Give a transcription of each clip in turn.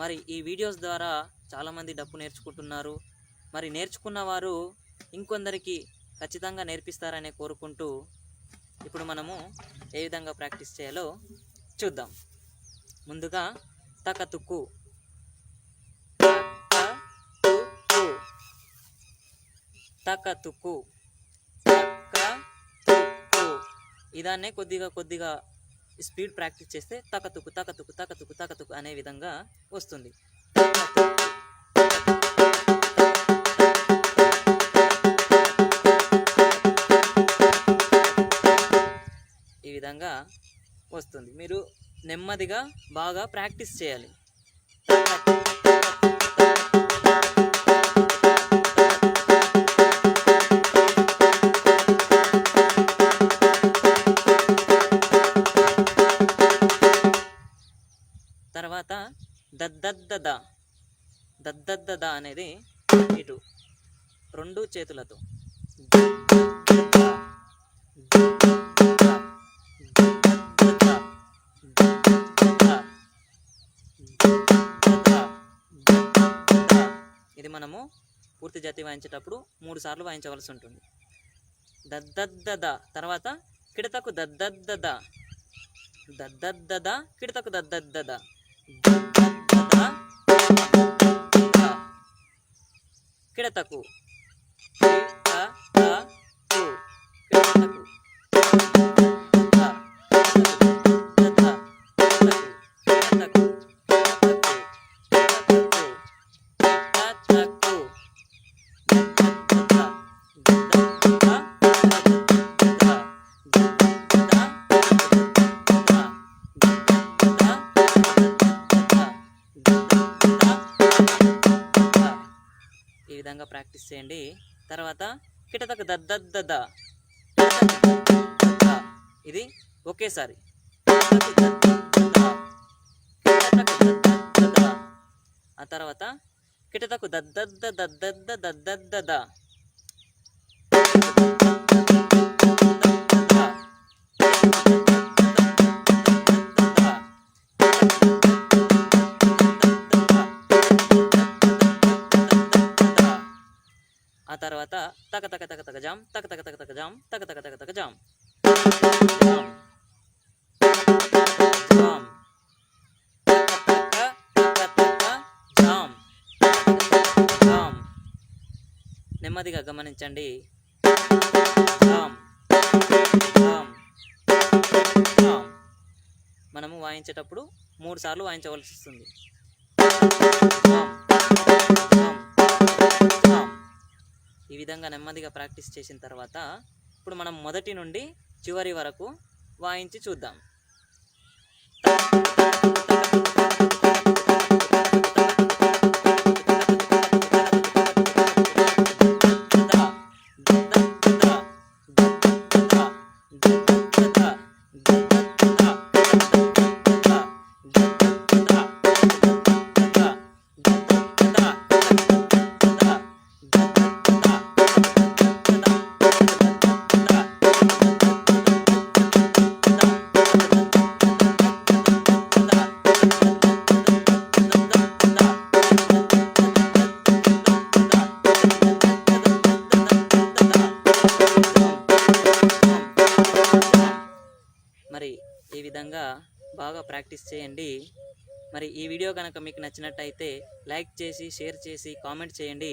మరి ఈ వీడియోస్ ద్వారా చాలామంది డప్పు నేర్చుకుంటున్నారు. మరి నేర్చుకున్న వారు ఇంకొందరికి ఖచ్చితంగా నేర్పిస్తారనే కోరుకుంటూ ఇప్పుడు మనము ఏ విధంగా ప్రాక్టీస్ చేయాలో చూద్దాం. ముందుగా తకతుకు తకతుకు తకతుకు. ఇదాన్నే కొద్దిగా స్పీడ్ ప్రాక్టీస్ చేస్తే తకతుకు తకతుకు తకతుకు తకతుకు అనే విధంగా వస్తుంది. ఈ విధంగా వస్తుంది. మీరు నెమ్మదిగా బాగా ప్రాక్టీస్ చేయాలి. తర్వాత దద్దద్దద దద్దద్దద అనేది ఇటు 2 చేతులతో ఇది మనము పూర్తి జాతి వాయించేటప్పుడు 3 సార్లు వాయించవలసి ఉంటుంది. దద్దద్దద తర్వాత కిడతకు దద్దద్దద దద్దద్దద కిడతకు దద్దద్దద కిడతకు ఈ విధంగా ప్రాక్టీస్ చేయండి. తర్వాత కిటతకు దద్దద్దద ఇది ఒకేసారి. ఆ తర్వాత కిటతకు దద్దద్ద దద్దద్ద దద్దద్దద ఆ తర్వాత తక తక తక తక జామ్ తక తక తక తక జామ్ తక తక తక తక జామ్ జామ్ జామ్ తక తక తక జామ్ జామ్. నెమ్మదిగా గమనించండి. Jam jam jam. మనము వాయించేటప్పుడు 3 సార్లు వాయించవలసి వస్తుంది. Jam jam jam. ఈ విధంగా నెమ్మదిగా ప్రాక్టీస్ చేసిన తర్వాత ఇప్పుడు మనం మొదటి నుండి చివరి వరకు వాయించి చూద్దాం. మరి ఈ విధంగా బాగా ప్రాక్టీస్ చేయండి. మరి ఈ వీడియో కనుక మీకు నచ్చినట్టయితే లైక్ చేసి, షేర్ చేసి, కామెంట్ చేయండి.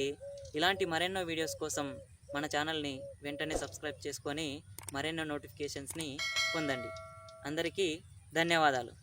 ఇలాంటి మరెన్నో వీడియోస్ కోసం మన ఛానల్ని వెంటనే సబ్స్క్రైబ్ చేసుకొని మరెన్నో నోటిఫికేషన్స్ని పొందండి. అందరికీ ధన్యవాదాలు.